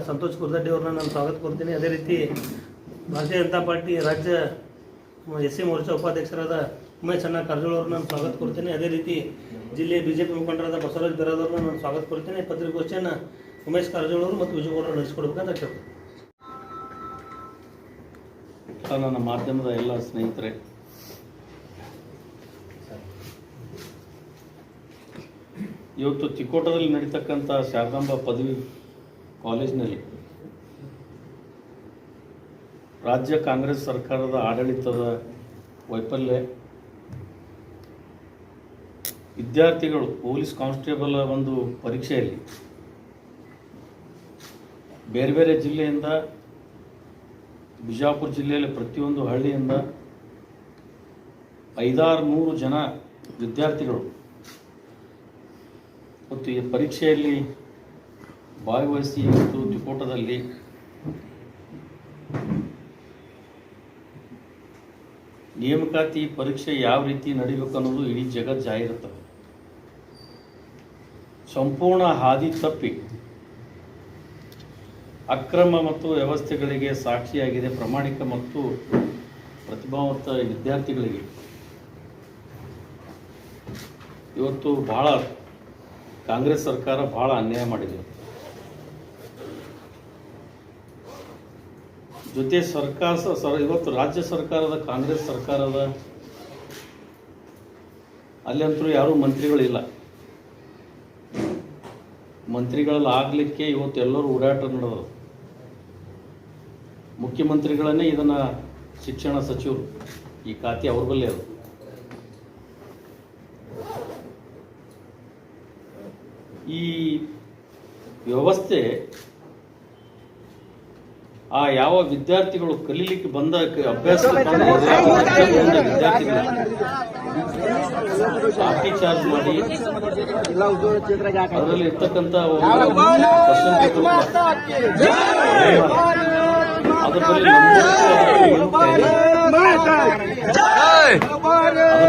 ಸಂತೋಷ್ ಕುರ್ದಡ್ಡಿ ಅವ್ರನ್ನ ನಾನು ಸ್ವಾಗತ ಕೊಡ್ತೀನಿ. ಅದೇ ರೀತಿ ಭಾರತೀಯ ಜನತಾ ಪಾರ್ಟಿ ರಾಜ್ಯ ಎಸ್ ಸಿ ಮೋರ್ಚಾ ಉಪಾಧ್ಯಕ್ಷರಾದ ಉಮೇಶ್ ಅಣ್ಣ ಕಾರಜೋಳ ಅವ್ರನ್ನ ನಾನು ಸ್ವಾಗತ ಕೊಡ್ತೀನಿ. ಅದೇ ರೀತಿ ಜಿಲ್ಲೆಯ ಬಿಜೆಪಿ ಮುಖಂಡರಾದ ಬಸವರಾಜ್ ಬಿರಾದವ್ರನ್ನ ನಾನು ಸ್ವಾಗತ ಕೊಡ್ತೀನಿ. ಪತ್ರಿಕಾಗೋಷ್ಠಿಯನ್ನು ಉಮೇಶ್ ಕಾರಜೋಳ ಅವರು ಮತ್ತು ವಿಜಯಗೌಡರು ನಡೆಸಿಕೊಡ್ಬೇಕಂತ ಕೇಳ್ತೀನಿ. ನನ್ನ ಮಾಧ್ಯಮದ ಎಲ್ಲ ಸ್ನೇಹಿತರೆ, ಇವತ್ತು ತಿಕೋಟದಲ್ಲಿ ನಡೀತಕ್ಕಂಥ ಶಾರದಾಂಬಾ ಪದವಿ ಕಾಲೇಜಿನಲ್ಲಿ ರಾಜ್ಯ ಕಾಂಗ್ರೆಸ್ ಸರ್ಕಾರದ ಆಡಳಿತದ ವೈಫಲ್ಯ, ವಿದ್ಯಾರ್ಥಿಗಳು ಪೊಲೀಸ್ ಕಾನ್ಸ್ಟೇಬಲ್ ಒಂದು ಪರೀಕ್ಷೆಯಲ್ಲಿ ಬೇರೆ ಬೇರೆ ಜಿಲ್ಲೆಯಿಂದ, ಬಿಜಾಪುರ ಜಿಲ್ಲೆಯಲ್ಲಿ ಪ್ರತಿಯೊಂದು ಹಳ್ಳಿಯಿಂದ 500-600 ಜನ ವಿದ್ಯಾರ್ಥಿಗಳು ಮತ್ತು ಈ ಪರೀಕ್ಷೆಯಲ್ಲಿ ಭಾಗವಹಿಸಿ ಇವತ್ತು ತಿಕೋಟದಲ್ಲಿ ನೇಮಕಾತಿ ಪರೀಕ್ಷೆ ಯಾವ ರೀತಿ ನಡೀಬೇಕು ಅನ್ನೋದು ಇಡೀ ಜಗತ್ತು ಜಾಹಿರುತ್ತದೆ. ಸಂಪೂರ್ಣ ಹಾದಿ ತಪ್ಪಿ ಅಕ್ರಮ ಮತ್ತು ವ್ಯವಸ್ಥೆಗಳಿಗೆ ಸಾಕ್ಷಿಯಾಗಿದೆ. ಪ್ರಾಮಾಣಿಕ ಮತ್ತು ಪ್ರತಿಭಾವಂತ ವಿದ್ಯಾರ್ಥಿಗಳಿಗೆ ಇವತ್ತು ಬಹಳ ಕಾಂಗ್ರೆಸ್ ಸರ್ಕಾರ ಬಹಳ ಅನ್ಯಾಯ ಮಾಡಿದೆ. ಜೊತೆ ಇವತ್ತು ರಾಜ್ಯ ಸರ್ಕಾರದ ಕಾಂಗ್ರೆಸ್ ಸರ್ಕಾರದ ಅಲ್ಲಂತೂ ಯಾರೂ ಮಂತ್ರಿಗಳಿಲ್ಲ. ಮಂತ್ರಿಗಳಲ್ಲಿ ಆಗಲಿಕ್ಕೆ ಇವತ್ತು ಎಲ್ಲರೂ ಓಡಾಟ ನಡೆದರು. ಮುಖ್ಯಮಂತ್ರಿಗಳನ್ನೇ ಇದನ್ನು ಶಿಕ್ಷಣ ಸಚಿವರು ಈ ಖಾತೆ ಅವ್ರ ಬಲ್ಲೇ ಅದು. ಈ ವ್ಯವಸ್ಥೆ ಯಾವ ವಿದ್ಯಾರ್ಥಿಗಳು ಕಲೀಲಿಕ್ಕೆ ಬಂದ ಅಭ್ಯಾಸ ವಿದ್ಯಾರ್ಥಿಗಳು ಲಾಠಿ ಚಾರ್ಜ್ ಮಾಡಿ ಅದರಲ್ಲಿ ಇರ್ತಕ್ಕಂಥ ಅದರ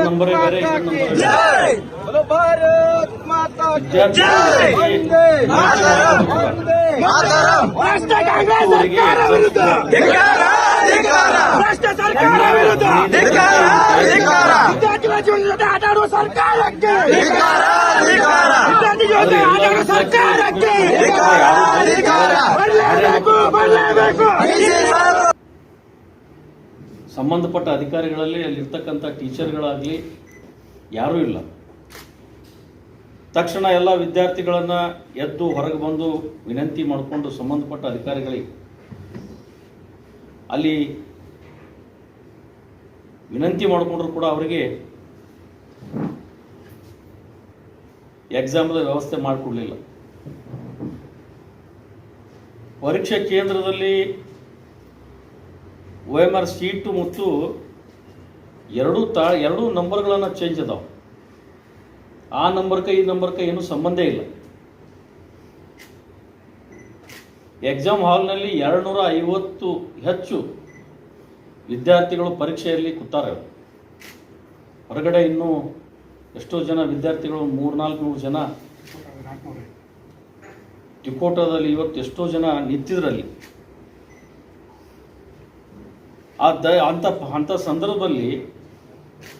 ನಂಬರೇ ಬೇರೆ, ಸಂಬಂಧಪಟ್ಟ ಅಧಿಕಾರಿಗಳಲ್ಲಿ ಅಲ್ಲಿರ್ತಕ್ಕಂಥ ಟೀಚರ್ಗಳಾಗಲಿ ಯಾರೂ ಇಲ್ಲ. ತಕ್ಷಣ ಎಲ್ಲ ವಿದ್ಯಾರ್ಥಿಗಳನ್ನು ಎದ್ದು ಹೊರಗೆ ಬಂದು ವಿನಂತಿ ಮಾಡಿಕೊಂಡು ಸಂಬಂಧಪಟ್ಟ ಅಧಿಕಾರಿಗಳಿಗೆ ಅಲ್ಲಿ ವಿನಂತಿ ಮಾಡಿಕೊಂಡ್ರು ಕೂಡ ಅವರಿಗೆ ಎಕ್ಸಾಮ್ದ ವ್ಯವಸ್ಥೆ ಮಾಡಿಕೊಡ್ಲಿಲ್ಲ. ಪರೀಕ್ಷಾ ಕೇಂದ್ರದಲ್ಲಿ OMR ಸೀಟು ಮತ್ತು ಎರಡೂ ನಂಬರ್ಗಳನ್ನು ಚೇಂಜ್ ಅದಾವೆ. ಆ ನಂಬರ್ಗೆ ಈ ನಂಬರ್ಗೆ ಏನೂ ಸಂಬಂಧ ಇಲ್ಲ. ಎಕ್ಸಾಮ್ ಹಾಲ್ನಲ್ಲಿ 250 ಹೆಚ್ಚು ವಿದ್ಯಾರ್ಥಿಗಳು ಪರೀಕ್ಷೆಯಲ್ಲಿ ಕೂತಾರೆ. ಹೊರಗಡೆ ಇನ್ನೂ ಎಷ್ಟೋ ಜನ ವಿದ್ಯಾರ್ಥಿಗಳು 300-400 ಜನ ತಿಕೋಟದಲ್ಲಿ ಇವತ್ತು ಎಷ್ಟೋ ಜನ ನಿಂತಿದ್ರಲ್ಲಿ. ಅಂಥ ಸಂದರ್ಭದಲ್ಲಿ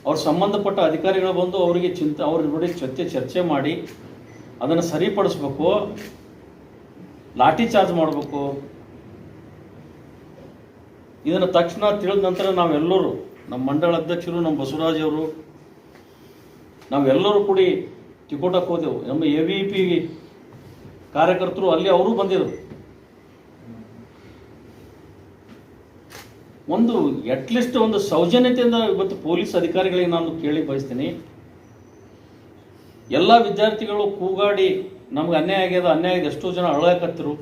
ಅವ್ರ ಸಂಬಂಧಪಟ್ಟ ಅಧಿಕಾರಿಗಳು ಬಂದು ಅವರಿಗೆ ಅವ್ರ ನೋಡಿ ಚರ್ಚೆ ಮಾಡಿ ಅದನ್ನು ಸರಿಪಡಿಸ್ಬೇಕು, ಲಾಠಿ ಚಾರ್ಜ್ ಮಾಡಬೇಕು. ಇದನ್ನು ತಕ್ಷಣ ತಿಳಿದ ನಂತರ ನಾವೆಲ್ಲರೂ, ನಮ್ಮ ಮಂಡಳ ಅಧ್ಯಕ್ಷರು, ನಮ್ಮ ಬಸವರಾಜ್ ಅವರು, ನಾವೆಲ್ಲರೂ ಕೂಡಿ ತಿಕೋಟಕ್ಕೆ ಹೋದೆವು. ನಮ್ಮ AVP ಕಾರ್ಯಕರ್ತರು ಅಲ್ಲಿ ಅವರು ಬಂದಿರು. ಒಂದು ಅಟ್ಲೀಸ್ಟ್ ಒಂದು ಸೌಜನ್ಯತೆಯಿಂದ ಇವತ್ತು ಪೊಲೀಸ್ ಅಧಿಕಾರಿಗಳಿಗೆ ನಾನು ಕೇಳಿ ಬಯಸ್ತೀನಿ. ಎಲ್ಲ ವಿದ್ಯಾರ್ಥಿಗಳು ಕೂಗಾಡಿ ನಮ್ಗೆ ಅನ್ಯಾಯ ಆಗ್ಯದ ಎಷ್ಟೋ ಜನ ಅಳಕತ್ತಿರು.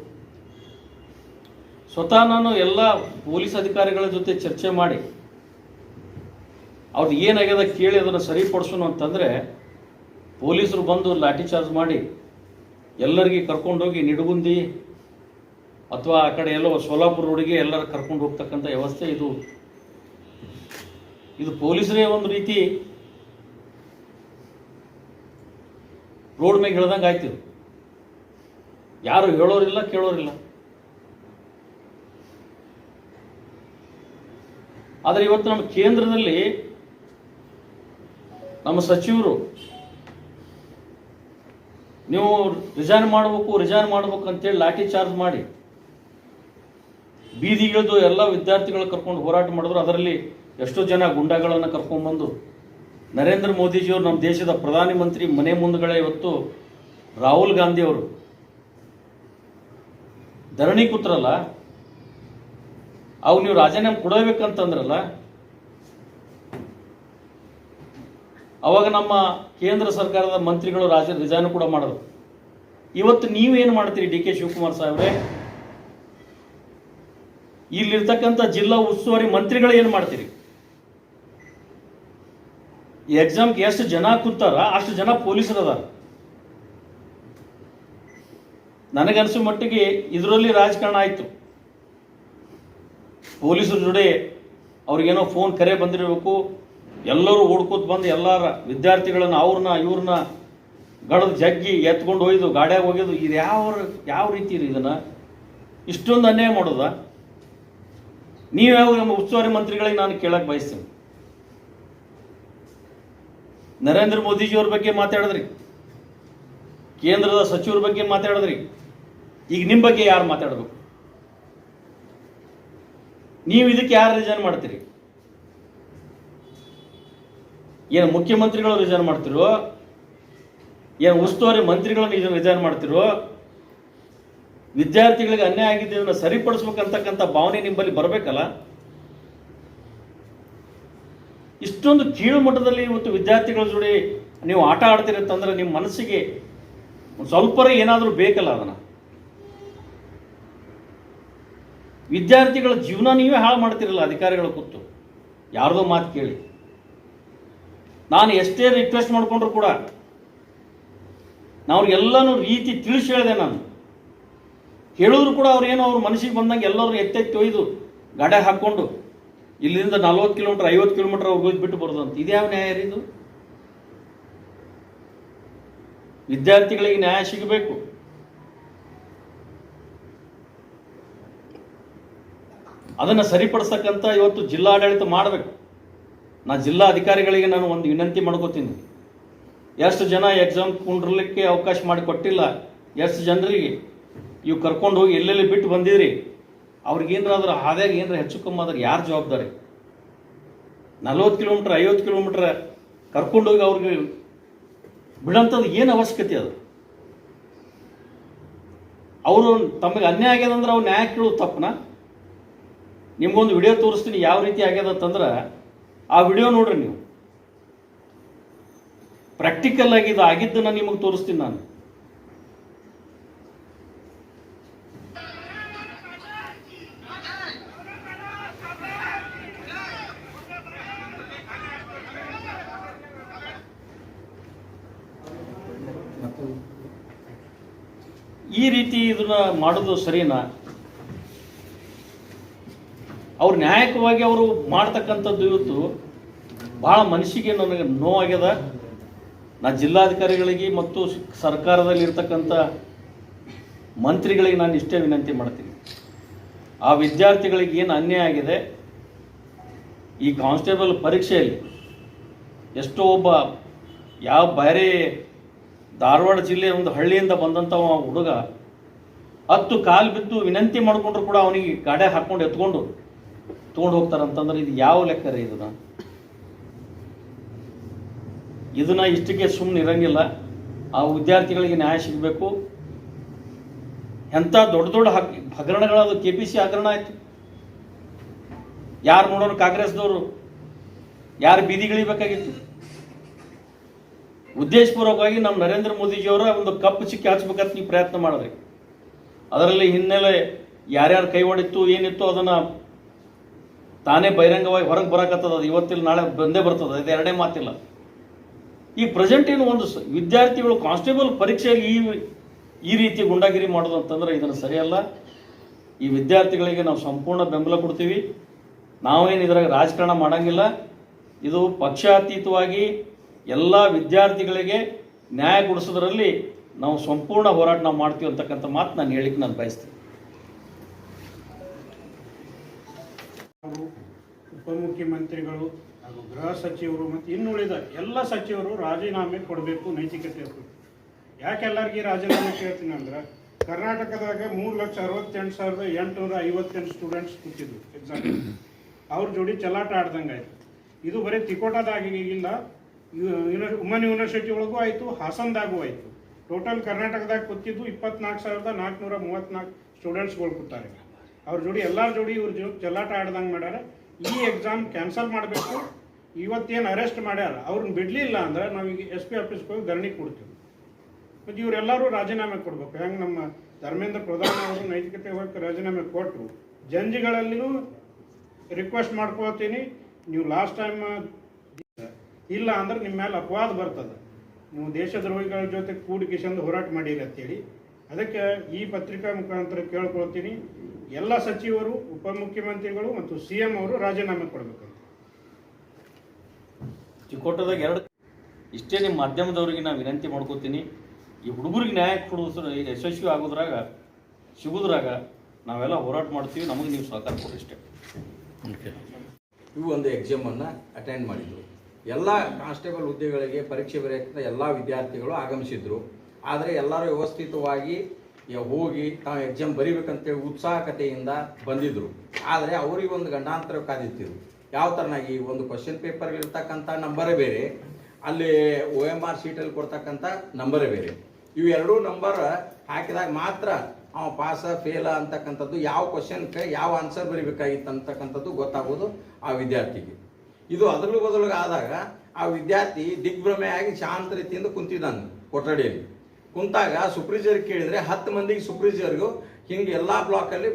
ಸ್ವತಃ ನಾನು ಎಲ್ಲ ಪೊಲೀಸ್ ಅಧಿಕಾರಿಗಳ ಜೊತೆ ಚರ್ಚೆ ಮಾಡಿ ಅವ್ರದ್ದು ಏನಾಗ್ಯದ ಕೇಳಿ ಅದನ್ನು ಸರಿಪಡಿಸೋಣ ಅಂತಂದರೆ ಪೊಲೀಸರು ಬಂದು ಲಾಠಿ ಚಾರ್ಜ್ ಮಾಡಿ ಎಲ್ಲರಿಗೆ ಕರ್ಕೊಂಡೋಗಿ ನಿಡಗುಂದಿ ಅಥವಾ ಆ ಕಡೆ ಎಲ್ಲೋ ಸೋಲಾಪುರ ರೋಡಿಗೆ ಎಲ್ಲರೂ ಕರ್ಕೊಂಡು ಹೋಗ್ತಕ್ಕಂಥ ವ್ಯವಸ್ಥೆ ಇದು ಪೊಲೀಸರೇ ಒಂದು ರೀತಿ ರೋಡ್ ಮೇಲೆ ಹೇಳ್ದಂಗೆ ಆಯ್ತು. ಯಾರು ಹೇಳೋರಿಲ್ಲ ಕೇಳೋರಿಲ್ಲ. ಆದರೆ ಇವತ್ತು ನಮ್ಮ ಕೇಂದ್ರದಲ್ಲಿ ನಮ್ಮ ಸಚಿವರು ನೀವು ರಿಸೈನ್ ಮಾಡಬೇಕು ಅಂತೇಳಿ ಲಾಠಿ ಚಾರ್ಜ್ ಮಾಡಿ ಬೀದಿಗಿಳಿದು ಎಲ್ಲ ವಿದ್ಯಾರ್ಥಿಗಳು ಕರ್ಕೊಂಡು ಹೋರಾಟ ಮಾಡಿದ್ರು. ಅದರಲ್ಲಿ ಎಷ್ಟೋ ಜನ ಗುಂಡಾಗಳನ್ನು ಕರ್ಕೊಂಡ್ಬಂದು ನರೇಂದ್ರ ಮೋದಿಜಿಯವರು ನಮ್ಮ ದೇಶದ ಪ್ರಧಾನಿ ಮಂತ್ರಿ ಮನೆ ಮುಂದುಗಡೆ ಇವತ್ತು ರಾಹುಲ್ ಗಾಂಧಿ ಅವರು ಧರಣಿ ಕೂತ್ರಲ್ಲ, ಅವು ನೀವು ರಾಜೀನಾಮೆ ಕೊಡಬೇಕಂತಂದ್ರಲ್ಲ, ಅವಾಗ ನಮ್ಮ ಕೇಂದ್ರ ಸರ್ಕಾರದ ಮಂತ್ರಿಗಳು ರಿಸೈನ್ ಕೂಡ ಮಾಡೋದು. ಇವತ್ತು ನೀವೇನು ಮಾಡ್ತೀರಿ ಡಿ ಕೆ ಶಿವಕುಮಾರ್ ಸಾಹೇಬ್ರೆ? ಇಲ್ಲಿರ್ತಕ್ಕಂಥ ಜಿಲ್ಲಾ ಉಸ್ತುವಾರಿ ಮಂತ್ರಿಗಳು ಏನು ಮಾಡ್ತೀರಿ? ಈ ಎಕ್ಸಾಮ್ಗೆ ಎಷ್ಟು ಜನ ಕೂತಾರ ಅಷ್ಟು ಜನ ಪೊಲೀಸರು ಅದಾರ. ನನಗನ್ಸೋ ಮಟ್ಟಿಗೆ ಇದರಲ್ಲಿ ರಾಜಕಾರಣ ಆಯಿತು. ಪೊಲೀಸರ ಜೊತೆ ಅವ್ರಿಗೇನೋ ಫೋನ್ ಕರೆ ಬಂದಿರಬೇಕು, ಎಲ್ಲರೂ ಓಡ್ಕೋತ ಬಂದು ಎಲ್ಲರ ವಿದ್ಯಾರ್ಥಿಗಳನ್ನ ಇವ್ರನ್ನ ಗಡದ ಜಗ್ಗಿ ಎತ್ಕೊಂಡು ಒಯ್ದು ಗಾಡಿಯಾಗ ಹೋಗಿದ್ದು. ಇದು ಯಾವ ರೀತಿ ರೀ? ಇದನ್ನು ಇಷ್ಟೊಂದು ಅನ್ಯಾಯ ಮಾಡೋದ? ನೀವ್ಯಾವ ನಮ್ಮ ಉಸ್ತುವಾರಿ ಮಂತ್ರಿಗಳಿಗೆ ನಾನು ಕೇಳಕ್ಕೆ ಬಯಸ್ತೀನಿ. ನರೇಂದ್ರ ಮೋದಿಜಿಯವ್ರ ಬಗ್ಗೆ ಮಾತಾಡಿದ್ರಿ, ಕೇಂದ್ರದ ಸಚಿವರ ಬಗ್ಗೆ ಮಾತಾಡಿದ್ರಿ, ಈಗ ನಿಮ್ಮ ಬಗ್ಗೆ ಯಾರು ಮಾತಾಡಬೇಕು? ನೀವು ಇದಕ್ಕೆ ಯಾರು ರಿಸೈನ್ ಮಾಡ್ತೀರಿ? ಏನು ಮುಖ್ಯಮಂತ್ರಿಗಳು ರಿಸೈನ್ ಮಾಡ್ತಿರೋ, ಏನು ಉಸ್ತುವಾರಿ ಮಂತ್ರಿಗಳನ್ನು ರಿಸೈನ್ ಮಾಡ್ತಿರೋ? ವಿದ್ಯಾರ್ಥಿಗಳಿಗೆ ಅನ್ಯಾಯ ಆಗಿದೆ, ಅದನ್ನು ಸರಿಪಡಿಸ್ಬೇಕಂತಕ್ಕಂಥ ಭಾವನೆ ನಿಮ್ಮಲ್ಲಿ ಬರಬೇಕಲ್ಲ. ಇಷ್ಟೊಂದು ಕೀಳು ಮಟ್ಟದಲ್ಲಿ ಇವತ್ತು ವಿದ್ಯಾರ್ಥಿಗಳ ಜೋಡಿ ನೀವು ಆಟ ಆಡ್ತೀರಿ ಅಂತಂದ್ರೆ ನಿಮ್ಮ ಮನಸ್ಸಿಗೆ ಒಂದು ಸ್ವಲ್ಪ ಏನಾದರೂ ಬೇಕಲ್ಲ. ಅದನ್ನು ವಿದ್ಯಾರ್ಥಿಗಳ ಜೀವನ ನೀವೇ ಹಾಳು ಮಾಡ್ತಿರಲ್ಲ ಅಧಿಕಾರಿಗಳು ಕೂತು ಯಾರ್ದೋ ಮಾತು ಕೇಳಿ. ನಾನು ಎಷ್ಟೇ ರಿಕ್ವೆಸ್ಟ್ ಮಾಡಿಕೊಂಡ್ರು ಕೂಡ ಅವ್ರಿಗೆಲ್ಲನೂ ರೀತಿ ತಿಳಿಸಿ ಹೇಳಿದೆ. ನಾನು ಹೇಳಿದ್ರು ಕೂಡ ಅವ್ರೇನೋ ಅವ್ರ ಮನಸ್ಸಿಗೆ ಬಂದಂಗೆ ಎಲ್ಲರೂ ಎತ್ತೆತ್ತಿ ಒಯ್ದು ಗಾಡಿ ಹಾಕ್ಕೊಂಡು ಇಲ್ಲಿಂದ 40 ಕಿಲೋಮೀಟರ್ 50 ಕಿಲೋಮೀಟರ್ ಅವ್ರಿಗೆ ಬಿಟ್ಟು ಬರೋದು ಅಂತ. ಇದ್ಯಾವ ನ್ಯಾಯ ರೀ ಇದು? ವಿದ್ಯಾರ್ಥಿಗಳಿಗೆ ನ್ಯಾಯ ಸಿಗಬೇಕು. ಅದನ್ನು ಸರಿಪಡಿಸ್ತಕ್ಕಂಥ ಇವತ್ತು ಜಿಲ್ಲಾಡಳಿತ ಮಾಡಬೇಕು. ನಾ ಜಿಲ್ಲಾ ಅಧಿಕಾರಿಗಳಿಗೆ ನಾನು ಒಂದು ವಿನಂತಿ ಮಾಡ್ಕೋತೀನಿ. ಎಷ್ಟು ಜನ ಎಕ್ಸಾಮ್ ಕುಂಡ್ರಲಿಕ್ಕೆ ಅವಕಾಶ ಮಾಡಿಕೊಟ್ಟಿಲ್ಲ, ಎಷ್ಟು ಜನರಿಗೆ ಇವು ಕರ್ಕೊಂಡು ಹೋಗಿ ಎಲ್ಲೆಲ್ಲಿ ಬಿಟ್ಟು ಬಂದಿದ್ರಿ, ಅವ್ರಿಗೇನಾದ್ರೂ ಹಾದ್ಯಾಗ ಏನಾರ ಹೆಚ್ಚು ಕಮ್ಮಿ ಆದ್ರೆ ಯಾರು ಜವಾಬ್ದಾರಿ? 40 ಕಿಲೋಮೀಟರ್ 50 ಕಿಲೋಮೀಟರ್ ಕರ್ಕೊಂಡೋಗಿ ಅವ್ರಿಗೆ ಬಿಡೋಂಥದ್ದು ಏನು ಅವಶ್ಯಕತೆ ಅದು? ಅವರು ತಮಗೆ ಅನ್ಯಾಯ ಆಗ್ಯದ ಅಂದ್ರೆ ಅವ್ರು ನ್ಯಾಯ ಕೇಳೋದು ತಪ್ಪನ? ನಿಮ್ಗೊಂದು ವಿಡಿಯೋ ತೋರಿಸ್ತೀನಿ ಯಾವ ರೀತಿ ಆಗ್ಯದ ಅಂತಂದ್ರೆ ಆ ವಿಡಿಯೋ ನೋಡ್ರಿ ನೀವು. ಪ್ರಾಕ್ಟಿಕಲ್ ಆಗಿ ಇದು ಆಗಿದ್ದನ್ನು ನಿಮಗೆ ತೋರಿಸ್ತೀನಿ ನಾನು. ಈ ರೀತಿ ಇದನ್ನ ಮಾಡೋದು ಸರಿನಾ? ಅವ್ರು ನ್ಯಾಯಕವಾಗಿ ಅವರು ಮಾಡ್ತಕ್ಕಂಥದ್ದು ಇವತ್ತು ಭಾಳ ಮನಸ್ಸಿಗೆ ನನಗೆ ನೋವಾಗ್ಯದ. ನಾ ಜಿಲ್ಲಾಧಿಕಾರಿಗಳಿಗೆ ಮತ್ತು ಸರ್ಕಾರದಲ್ಲಿ ಇರ್ತಕ್ಕಂಥ ಮಂತ್ರಿಗಳಿಗೆ ನಾನು ಇಷ್ಟೇ ವಿನಂತಿ ಮಾಡ್ತೀನಿ. ಆ ವಿದ್ಯಾರ್ಥಿಗಳಿಗೆ ಏನು ಅನ್ಯಾಯ ಆಗಿದೆ, ಈ ಕಾನ್ಸ್ಟೇಬಲ್ ಪರೀಕ್ಷೆಯಲ್ಲಿ ಎಷ್ಟೋ ಒಬ್ಬ ಬೇರೆ ಧಾರವಾಡ ಜಿಲ್ಲೆ ಒಂದು ಹಳ್ಳಿಯಿಂದ ಬಂದಂಥ ಹುಡುಗ 10 ಕಾಲು ಬಿದ್ದು ವಿನಂತಿ ಮಾಡಿಕೊಂಡ್ರು ಕೂಡ ಅವನಿಗೆ ಗಾಡಿ ಹಾಕ್ಕೊಂಡು ಎತ್ಕೊಂಡು ತೊಗೊಂಡು ಹೋಗ್ತಾರಂತಂದ್ರೆ ಇದು ಯಾವ ಲೆಕ್ಕ ರೀ? ಇದನ್ನ ಇಷ್ಟಕ್ಕೆ ಸುಮ್ಮನೆ ಇರಂಗಿಲ್ಲ. ಆ ವಿದ್ಯಾರ್ಥಿಗಳಿಗೆ ನ್ಯಾಯ ಸಿಗಬೇಕು. ಎಂಥ ದೊಡ್ಡ ಹಗರಣಗಳದು KPC ಹಗರಣ ಆಯಿತು. ಯಾರು ನೋಡೋರು? ಕಾಂಗ್ರೆಸ್ದವರು ಯಾರು ಬೀದಿಗಿಳಿಬೇಕಾಗಿತ್ತು? ಉದ್ದೇಶಪೂರ್ವಕವಾಗಿ ನಮ್ಮ ನರೇಂದ್ರ ಮೋದಿಜಿಯವರ ಒಂದು ಕಪ್ಪು ಚಿಕ್ಕಿ ಹಚ್ಬೇಕಂತ ನೀವು ಪ್ರಯತ್ನ ಮಾಡಿದ್ರಿ. ಅದರಲ್ಲಿ ಹಿನ್ನೆಲೆ ಯಾರ್ಯಾರು ಕೈ ಹೊಡಿತ್ತು ಏನಿತ್ತು ಅದನ್ನು ತಾನೇ ಬಹಿರಂಗವಾಗಿ ಹೊರಗೆ ಬರಕತ್ತದ. ಅದು ಇವತ್ತಿಲ್ಲ ನಾಳೆ ಬಂದೇ ಬರ್ತದೆ, ಇದು ಎರಡೇ ಮಾತಿಲ್ಲ. ಈ ಪ್ರೆಸೆಂಟ್ ಏನು ಒಂದು ವಿದ್ಯಾರ್ಥಿಗಳು ಕಾನ್ಸ್ಟೇಬಲ್ ಪರೀಕ್ಷೆಯಲ್ಲಿ ಈ ರೀತಿ ಗುಂಡಾಗಿರಿ ಮಾಡೋದು ಅಂತಂದ್ರೆ ಇದನ್ನು ಸರಿಯಲ್ಲ. ಈ ವಿದ್ಯಾರ್ಥಿಗಳಿಗೆ ನಾವು ಸಂಪೂರ್ಣ ಬೆಂಬಲ ಕೊಡ್ತೀವಿ. ನಾವೇನು ಇದ್ರಾಗ ರಾಜಕಾರಣ ಮಾಡಂಗಿಲ್ಲ. ಇದು ಪಕ್ಷಾತೀತವಾಗಿ ಎಲ್ಲ ವಿದ್ಯಾರ್ಥಿಗಳಿಗೆ ನ್ಯಾಯ ಕೊಡಿಸೋದ್ರಲ್ಲಿ ನಾವು ಸಂಪೂರ್ಣ ಹೋರಾಟ ನಾವು ಮಾಡ್ತೀವಿ ಅಂತಕ್ಕಂಥ ಮಾತು ನಾನು ಹೇಳಿಕ್ಕೆ ನಾನು ಬಯಸ್ತೀನಿ. ಉಪಮುಖ್ಯಮಂತ್ರಿಗಳು ಹಾಗೂ ಗೃಹ ಸಚಿವರು ಮತ್ತು ಇನ್ನುಳಿದ ಎಲ್ಲ ಸಚಿವರು ರಾಜೀನಾಮೆ ಕೊಡಬೇಕು, ನೈತಿಕತೆ ಇರಬೇಕು. ಯಾಕೆ ಎಲ್ಲರಿಗೂ ರಾಜೀನಾಮೆ ಕೇಳ್ತೀನಿ ಅಂದ್ರೆ, ಕರ್ನಾಟಕದಾಗ 3,68,858 ಸ್ಟೂಡೆಂಟ್ಸ್ ಕೂತಿದ್ರು ಎಕ್ಸಾಮ್. ಅವ್ರ ಜೋಡಿ ಚಲಾಟ ಆಡ್ದಂಗೆ ಆಯಿತು. ಇದು ಬರೀ ತಿಕೋಟದಾಗಿಲ್ಲ, ಉಮನ್ ಯೂನಿವರ್ಸಿಟಿ ಒಳಗೂ ಆಯಿತು, ಹಾಸನದಾಗೂ ಆಯಿತು. ಟೋಟಲ್ ಕರ್ನಾಟಕದಾಗ ಕೂತಿದ್ದು 24,434 ಸ್ಟೂಡೆಂಟ್ಸ್ಗಳು ಕೂತಾರೆ. ಅವ್ರ ಜೋಡಿ ಎಲ್ಲರ ಜೋಡಿ ಇವ್ರ ಚಲಾಟ ಆಡ್ದಂಗೆ ಮಾಡ್ಯಾರ. ಈ ಎಕ್ಸಾಮ್ ಕ್ಯಾನ್ಸಲ್ ಮಾಡಬೇಕು. ಇವತ್ತೇನು ಅರೆಸ್ಟ್ ಮಾಡ್ಯಾರ ಅವ್ರನ್ನ ಬಿಡಲಿಲ್ಲ ಅಂದ್ರೆ ನಾವೀಗ SP ಆಫೀಸ್ಗೆ ಹೋಗಿ ಧರಣಿ ಕೊಡ್ತೀವಿ. ಮತ್ತು ಇವರೆಲ್ಲರೂ ರಾಜೀನಾಮೆ ಕೊಡಬೇಕು. ಹೆಂಗೆ ನಮ್ಮ ಧರ್ಮೇಂದ್ರ ಪ್ರಧಾನ್ ಅವರು ನೈತಿಕತೆ ಹೋಗಿ ರಾಜೀನಾಮೆ ಕೊಟ್ಟರು, ಜಂಜಿಗಳಲ್ಲಿನೂ ರಿಕ್ವೆಸ್ಟ್ ಮಾಡ್ಕೊಳ್ತೀನಿ, ನೀವು ಲಾಸ್ಟ್ ಟೈಮ್ ಇಲ್ಲ ಅಂದ್ರೆ ನಿಮ್ಮ ಮೇಲೆ ಅಪವಾದ ಬರ್ತದೆ, ನೀವು ದೇಶದ್ರೋಹಿಗಳ ಜೊತೆ ಕೂಡಿಕಿಸಂದು ಹೋರಾಟ ಮಾಡಿರಿ ಅಂತೇಳಿ. ಅದಕ್ಕೆ ಈ ಪತ್ರಿಕಾ ಮುಖಾಂತರ ಕೇಳ್ಕೊಳ್ತೀನಿ, ಎಲ್ಲ ಸಚಿವರು, ಉಪಮುಖ್ಯಮಂತ್ರಿಗಳು ಮತ್ತು CM ಅವರು ರಾಜೀನಾಮೆ ಕೊಡಬೇಕಂತ. ಚಿಕ್ಕೋಟದಾಗ ಇಷ್ಟೇ ನಿಮ್ಮ ಮಾಧ್ಯಮದವರಿಗೆ ನಾನು ವಿನಂತಿ ಮಾಡ್ಕೋತೀನಿ. ಈ ಹುಡುಗರಿಗೆ ನ್ಯಾಯ ಕೊಡೋದು ಯಶಸ್ವಿ ಸಿಗೋದ್ರಾಗ ನಾವೆಲ್ಲ ಹೋರಾಟ ಮಾಡ್ತೀವಿ. ನಮಗೆ ನೀವು ಸಹಕಾರ ಕೊಡಿ ಇಷ್ಟೇ. ಇವು ಒಂದು ಎಕ್ಸಾಮನ್ನು ಅಟೆಂಡ್ ಮಾಡಿದರು. ಎಲ್ಲ ಕಾನ್ಸ್ಟೇಬಲ್ ಹುದ್ದೆಗಳಿಗೆ ಪರೀಕ್ಷೆ ಬರೆಯೋಕ್ಕೆ ಎಲ್ಲ ವಿದ್ಯಾರ್ಥಿಗಳು ಆಗಮಿಸಿದ್ರು. ಆದರೆ ಎಲ್ಲರೂ ವ್ಯವಸ್ಥಿತವಾಗಿ ಹೋಗಿ ತಾವು ಎಕ್ಸಾಮ್ ಬರೀಬೇಕಂತೇಳಿ ಉತ್ಸಾಹಕತೆಯಿಂದ ಬಂದಿದ್ದರು. ಆದರೆ ಅವರಿಗೆ ಒಂದು ಗಂಡಾಂತರ ಕಾದಿತ್ತಿದ್ರು. ಯಾವ ಥರನಾಗಿ ಒಂದು ಕ್ವಶನ್ ಪೇಪರ್ಗಿರ್ತಕ್ಕಂಥ ನಂಬರೇ ಬೇರೆ, ಅಲ್ಲಿ OMR ಶೀಟಲ್ಲಿ ಕೊಡ್ತಕ್ಕಂಥ ನಂಬರೇ ಬೇರೆ. ಇವು ಎರಡೂ ನಂಬರ್ ಹಾಕಿದಾಗ ಮಾತ್ರ ಅವ ಪಾಸ ಫೇಲ ಅಂತಕ್ಕಂಥದ್ದು, ಯಾವ ಕ್ವಶನ್ಗೆ ಯಾವ ಆನ್ಸರ್ ಬರೀಬೇಕಾಗಿತ್ತು ಅಂತಕ್ಕಂಥದ್ದು ಗೊತ್ತಾಗೋದು ಆ ವಿದ್ಯಾರ್ಥಿಗೆ. ಇದು ಅದರಲ್ಲೂ ಬದಲಿಗೆ ಆದಾಗ ಆ ವಿದ್ಯಾರ್ಥಿ ದಿಗ್ಭ್ರಮೆಯಾಗಿ ಶಾಂತ ರೀತಿಯಿಂದ ಕುಂತಿದ್ದಾನೆ ಕೊಠಡಿಯಲ್ಲಿ. ಕುಂತಾಗ ಸುಪ್ರೀಜರ್ ಕೇಳಿದರೆ 10 ಮಂದಿಗೆ ಸುಪ್ರೀಜರ್ಗೂ ಹಿಂಗೆ ಎಲ್ಲ ಬ್ಲಾಕಲ್ಲಿ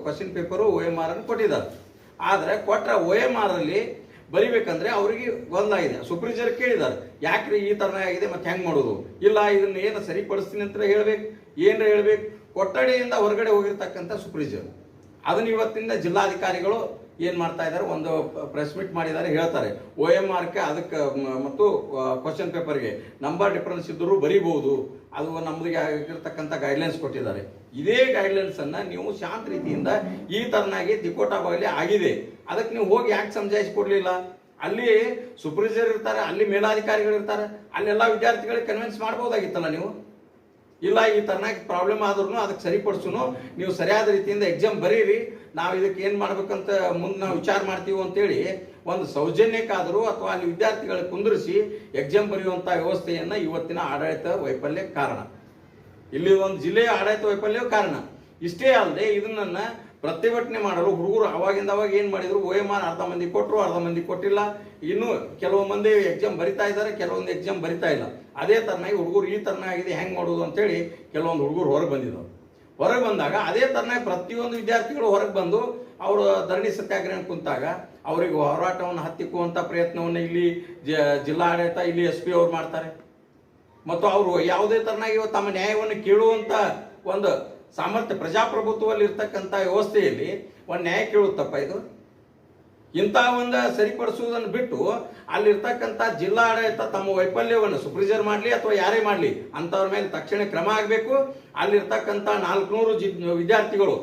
ಕ್ವಶನ್ ಪೇಪರು OMR ಅನ್ನು ಕೊಟ್ಟಿದ್ದಾರೆ. ಆದರೆ ಕೊಟ್ಟರೆ OMR ಅಲ್ಲಿ ಬರಿಬೇಕಂದ್ರೆ ಅವರಿಗೆ ಗೊಂದಲಾಗಿದೆ. ಸುಪ್ರೀಜರ್ ಕೇಳಿದ್ದಾರೆ, ಯಾಕ್ರಿ ಈ ಥರ ಆಗಿದೆ, ಮತ್ತೆ ಹೆಂಗೆ ಮಾಡೋದು? ಇಲ್ಲ, ಇದನ್ನ ಏನು ಸರಿಪಡಿಸ್ತೀನಿ ಅಂತ ಹೇಳ್ಬೇಕು, ಏನರ ಹೇಳ್ಬೇಕು. ಕೊಠಡಿಯಿಂದ ಹೊರಗಡೆ ಹೋಗಿರ್ತಕ್ಕಂಥ ಸುಪ್ರೀಜರ್ ಅದನ್ನ ಇವತ್ತಿಂದ ಜಿಲ್ಲಾಧಿಕಾರಿಗಳು ಏನು ಮಾಡ್ತಾ ಇದ್ದಾರೆ, ಒಂದು ಪ್ರೆಸ್ ಮೀಟ್ ಮಾಡಿದ್ದಾರೆ, ಹೇಳ್ತಾರೆ OMRಗೆ ಅದಕ್ಕೆ ಮತ್ತು ಕ್ವಶನ್ ಪೇಪರ್ಗೆ ನಂಬರ್ ಡಿಫರೆನ್ಸ್ ಇದ್ದರೂ ಬರೀಬಹುದು, ಅದು ನಮಗೆ ಆಗಿರ್ತಕ್ಕಂಥ ಗೈಡ್ಲೈನ್ಸ್ ಕೊಟ್ಟಿದ್ದಾರೆ. ಇದೇ ಗೈಡ್ಲೈನ್ಸನ್ನು ನೀವು ಶಾಂತ ರೀತಿಯಿಂದ ಈ ಥರನಾಗಿ ತಿಕೋಟ ಬಾಗಲಿ ಆಗಿದೆ, ಅದಕ್ಕೆ ನೀವು ಹೋಗಿ ಯಾಕೆ ಸಮಜಾಯಿಸಿಕೊಡ್ಲಿಲ್ಲ? ಅಲ್ಲಿ ಸೂಪರ್ವೈಸರ್ ಇರ್ತಾರೆ, ಅಲ್ಲಿ ಮೇಲಾಧಿಕಾರಿಗಳು ಇರ್ತಾರೆ, ಅಲ್ಲೆಲ್ಲ ವಿದ್ಯಾರ್ಥಿಗಳಿಗೆ ಕನ್ವಿನ್ಸ್ ಮಾಡ್ಬೋದಾಗಿತ್ತಲ್ಲ ನೀವು. ಇಲ್ಲ, ಈ ಥರನಾಗಿ ಪ್ರಾಬ್ಲಮ್ ಆದ್ರೂ ಅದಕ್ಕೆ ಸರಿಪಡಿಸೋನು, ನೀವು ಸರಿಯಾದ ರೀತಿಯಿಂದ ಎಕ್ಸಾಮ್ ಬರೀರಿ, ನಾವು ಇದಕ್ಕೆ ಏನು ಮಾಡ್ಬೇಕಂತ ಮುಂದೆ ನಾವು ವಿಚಾರ ಮಾಡ್ತೀವಿ ಅಂತೇಳಿ ಒಂದು ಸೌಜನ್ಯಕ್ಕಾದರೂ ಅಥವಾ ಅಲ್ಲಿ ವಿದ್ಯಾರ್ಥಿಗಳಿಗೆ ಕುಂದಿರಿಸಿ ಎಕ್ಸಾಮ್ ಬರೆಯುವಂಥ ವ್ಯವಸ್ಥೆಯನ್ನು ಇವತ್ತಿನ ಆಡಳಿತ ವೈಫಲ್ಯ ಕಾರಣ. ಇಲ್ಲಿ ಒಂದು ಜಿಲ್ಲೆಯ ಆಡಳಿತ ವೈಫಲ್ಯ ಕಾರಣ. ಇಷ್ಟೇ ಅಲ್ಲದೆ ಇದನ್ನ ಪ್ರತಿಭಟನೆ ಮಾಡಲು ಹುಡುಗರು ಅವಾಗಿಂದ ಅವಾಗ ಏನು ಮಾಡಿದ್ರು, OMR ಅರ್ಧ ಮಂದಿ ಕೊಟ್ಟರು, ಅರ್ಧ ಮಂದಿ ಕೊಟ್ಟಿಲ್ಲ. ಇನ್ನು ಕೆಲವು ಮಂದಿ ಎಕ್ಸಾಮ್ ಬರಿತಾ ಇದ್ದಾರೆ, ಕೆಲವೊಂದು ಎಕ್ಸಾಮ್ ಬರಿತಾ ಇಲ್ಲ. ಅದೇ ಥರನಾಗಿ ಹುಡುಗರು ಈ ಥರನಾಗಿದೆ, ಹೆಂಗೆ ಮಾಡೋದು ಅಂತೇಳಿ ಕೆಲವೊಂದು ಹುಡುಗರು ಹೊರಗೆ ಬಂದಿದ್ದವು. ಹೊರಗೆ ಬಂದಾಗ ಅದೇ ಥರನಾಗಿ ಪ್ರತಿಯೊಂದು ವಿದ್ಯಾರ್ಥಿಗಳು ಹೊರಗೆ ಬಂದು ಅವರು ಧರಣಿ ಸತ್ಯಾಗ್ರಹ ಕುಂತಾಗ ಅವರಿಗೆ ಹೋರಾಟವನ್ನು ಹತ್ತಿಕ್ಕುವಂಥ ಪ್ರಯತ್ನವನ್ನು ಇಲ್ಲಿ ಜಿಲ್ಲಾಡಳಿತ, ಇಲ್ಲಿ SP ಅವ್ರು ಮಾಡ್ತಾರೆ. ಮತ್ತು ಅವರು ಯಾವುದೇ ಥರನಾಗಿ ತಮ್ಮ ನ್ಯಾಯವನ್ನು ಕೇಳುವಂಥ ಒಂದು ಸಾಮರ್ಥ್ಯ ಪ್ರಜಾಪ್ರಭುತ್ವದಲ್ಲಿ ಇರ್ತಕ್ಕಂಥ ವ್ಯವಸ್ಥೆಯಲ್ಲಿ ಒಂದು ನ್ಯಾಯ ಕೇಳುತ್ತಪ್ಪ ಇದು. ಇಂಥ ಒಂದು ಸರಿಪಡಿಸುವುದನ್ನು ಬಿಟ್ಟು ಅಲ್ಲಿರ್ತಕ್ಕಂಥ ಜಿಲ್ಲಾಡಳಿತ ತಮ್ಮ ವೈಫಲ್ಯವನ್ನು ಸುಪ್ರೀಜರ್ ಮಾಡಲಿ ಅಥವಾ ಯಾರೇ ಮಾಡಲಿ ಅಂಥವ್ರ ಮೇಲೆ ತಕ್ಷಣ ಕ್ರಮ ಆಗಬೇಕು. ಅಲ್ಲಿರ್ತಕ್ಕಂಥ 400 ವಿದ್ಯಾರ್ಥಿಗಳು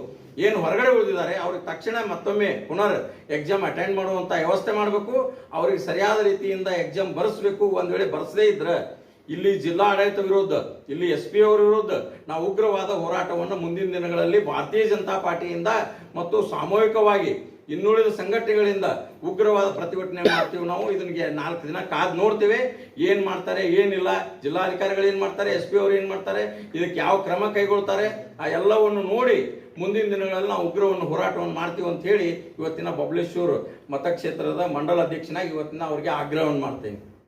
ಏನು ಹೊರಗಡೆ ಉಳಿದಿದ್ದಾರೆ ಅವ್ರಿಗೆ ತಕ್ಷಣ ಮತ್ತೊಮ್ಮೆ ಪುನರ್ ಎಕ್ಸಾಮ್ ಅಟೆಂಡ್ ಮಾಡುವಂಥ ವ್ಯವಸ್ಥೆ ಮಾಡಬೇಕು. ಅವ್ರಿಗೆ ಸರಿಯಾದ ರೀತಿಯಿಂದ ಎಕ್ಸಾಮ್ ಬರೆಸಬೇಕು. ಒಂದು ವೇಳೆ ಬರೆಸದೇ ಇದ್ರೆ ಇಲ್ಲಿ ಜಿಲ್ಲಾ ಆಡಳಿತ ವಿರುದ್ಧ, ಇಲ್ಲಿ SP ಅವರ ವಿರುದ್ಧ ನಾವು ಉಗ್ರವಾದ ಹೋರಾಟವನ್ನು ಮುಂದಿನ ದಿನಗಳಲ್ಲಿ ಭಾರತೀಯ ಜನತಾ ಪಾರ್ಟಿಯಿಂದ ಮತ್ತು ಸಾಮೂಹಿಕವಾಗಿ ಇನ್ನುಳಿದ ಸಂಘಟನೆಗಳಿಂದ ಉಗ್ರವಾದ ಪ್ರತಿಭಟನೆ ಮಾಡ್ತೀವಿ. ನಾವು ಇದಕ್ಕೆ 4 ದಿನ ಕಾದು ನೋಡ್ತೇವೆ, ಏನು ಮಾಡ್ತಾರೆ ಏನಿಲ್ಲ, ಜಿಲ್ಲಾಧಿಕಾರಿಗಳು ಏನು ಮಾಡ್ತಾರೆ, SP ಅವರು ಏನು ಮಾಡ್ತಾರೆ, ಇದಕ್ಕೆ ಯಾವ ಕ್ರಮ ಕೈಗೊಳ್ತಾರೆ, ಆ ಎಲ್ಲವನ್ನು ನೋಡಿ ಮುಂದಿನ ದಿನಗಳಲ್ಲಿ ನಾವು ಉಗ್ರವನ್ನು ಹೋರಾಟವನ್ನು ಮಾಡ್ತೀವಿ ಅಂತ ಹೇಳಿ ಇವತ್ತಿನ ಬಬಲೇಶ್ವರ ಮತಕ್ಷೇತ್ರದ ಮಂಡಲ ಅಧ್ಯಕ್ಷನಾಗಿ ಇವತ್ತಿನ ಅವರಿಗೆ ಆಗ್ರಹವನ್ನು ಮಾಡ್ತೇನೆ.